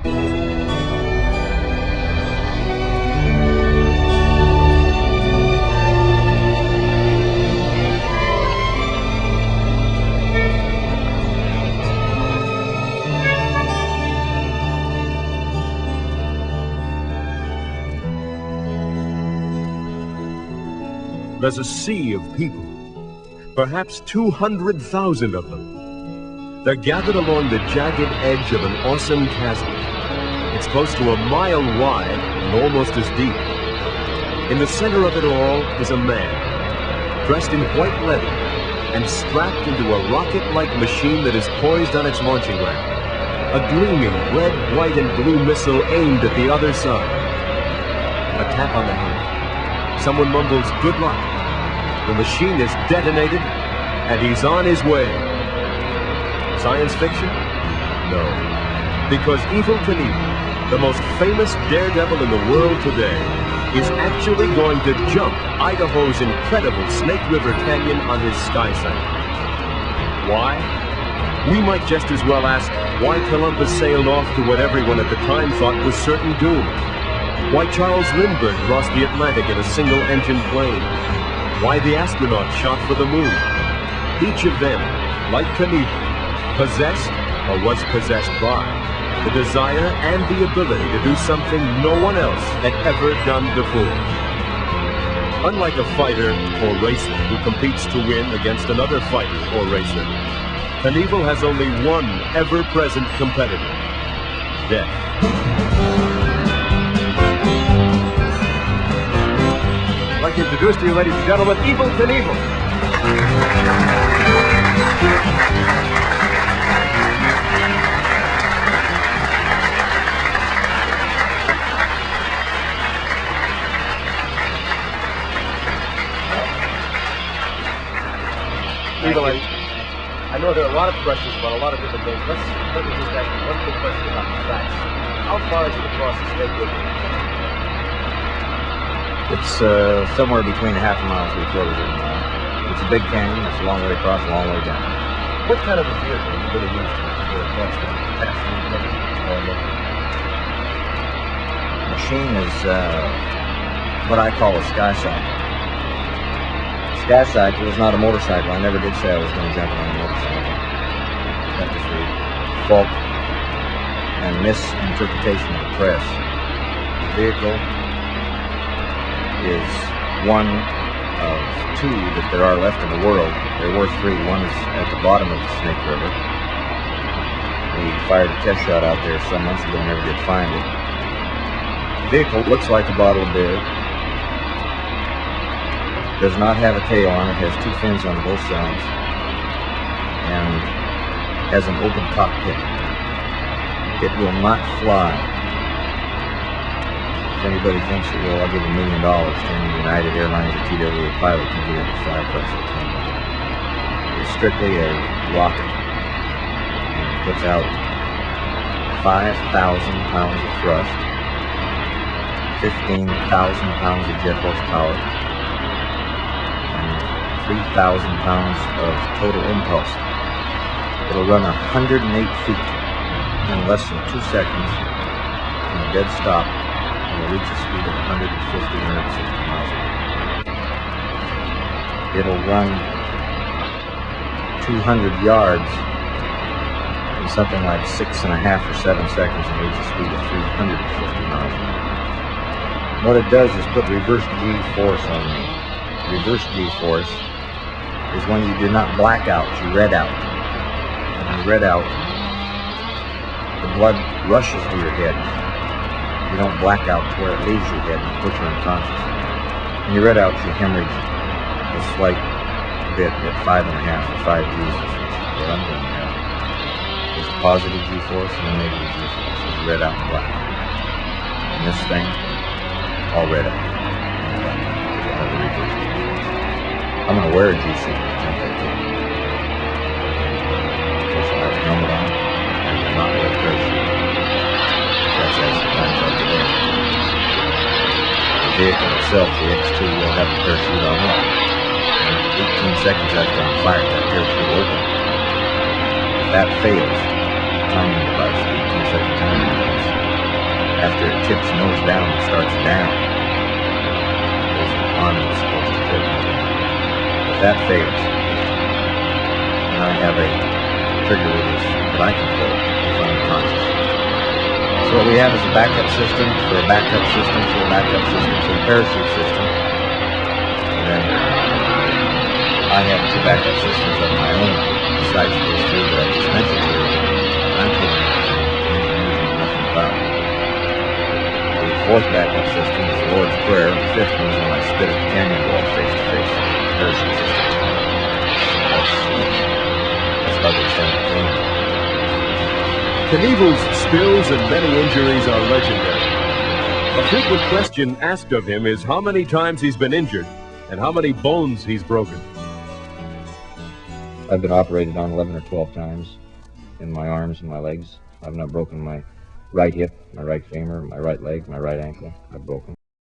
There's a sea of people, perhaps 200,000 of them. They're gathered along the jagged edge of an awesome chasm. It's close to a mile wide and almost as deep. In the center of it all is a man, dressed in white leather and strapped into a rocket-like machine that is poised on its launching ramp. A gleaming red, white, and blue missile aimed at the other side. A tap on the hand. Someone mumbles, "Good luck." The machine is detonated, and he's on his way. Science fiction? No. Because Evel Knievel, the most famous daredevil in the world today, is actually going to jump Idaho's incredible Snake River Canyon on his skysight. Why? We might just as well ask why Columbus sailed off to what everyone at the time thought was certain doom. Why Charles Lindbergh crossed the Atlantic in a single-engine plane. Why the astronauts shot for the moon. Each of them, like Knievel, possessed or was possessed by the desire and the ability to do something no one else had ever done before. Unlike a fighter or racer who competes to win against another fighter or racer, Knievel has only one ever-present competitor: death. I'd like to introduce to you, ladies and gentlemen, Evel Knievel. Evel, I know there are a lot of questions about a lot of different things. Let me just ask you one quick question about the facts. How far is it across the Snake River? It's somewhere between a half a mile to a quarter of a mile. It's a big canyon. It's a long way across, a long way down. What kind of a vehicle are you going to use to go across the machine is what I call a sky cycle. Sky cycle is not a motorcycle. I never did say I was going to jump on a motorcycle. That was the fault and misinterpretation of the press. The vehicle is one of two that there are left in the world. There were three. One is at the bottom of the Snake River. We fired a test shot out there some months ago, never did find it. The vehicle looks like a bottle of beer. Does not have a tail on it, has two fins on both sides, and has an open cockpit. It will not fly. If anybody thinks it will, I'll give $1 million to any United Airlines or TWA pilot can get it to fly across the canyon. It's strictly a rocket. It puts out 5,000 pounds of thrust, 15,000 pounds of jet horsepower, 3,000 pounds of total impulse. It'll run 108 feet in less than 2 seconds in a dead stop, and will reach a speed of 150, 160 miles an hour. It'll run 200 yards in something like 6.5 or 7 seconds and reach a speed of 350 miles an hour. What it does is put reverse G-force on me. Reverse G-force is when you do not black out, you red out. When you red out, the blood rushes to your head. You don't black out to where it leaves your head and puts you unconscious. When you red out, you hemorrhage a slight bit at 5.5 or 5 G's, which is what I'm going to have. There's a positive G-force and a negative G-force. There's red out and black out. And this thing, all red out. You'll have the reverse G-force. I'm going to wear a G-suit to jump that thing. Of course, I'll have a helmet on. I will not wear a parachute. That's as the times are today. The vehicle itself, the X2, will have a parachute on it. 18 seconds after I'm fired, that parachute will open. If that fails, timing device, 18-second timing device, after it tips nose down and starts down, there's an arm that's supposed to tip. If that fails, then I have a trigger release that I control that's unconscious. So what we have is a backup system for a backup system for a backup system for a parachute system. And then I have two backup systems of my own besides those three that I just mentioned to you. I'm taking nothing about. The fourth backup system is the Lord's Prayer. The fifth one is when I spit at the canyon wall face to face. Parachute system. That's about the extent of the thing. Knievel's spills and many injuries are legendary. A frequent question asked of him is how many times he's been injured and how many bones he's broken. I've been operated on 11 or 12 times in my arms and my legs. I've not broken my right hip, my right femur, my right leg, my right ankle. I've broken.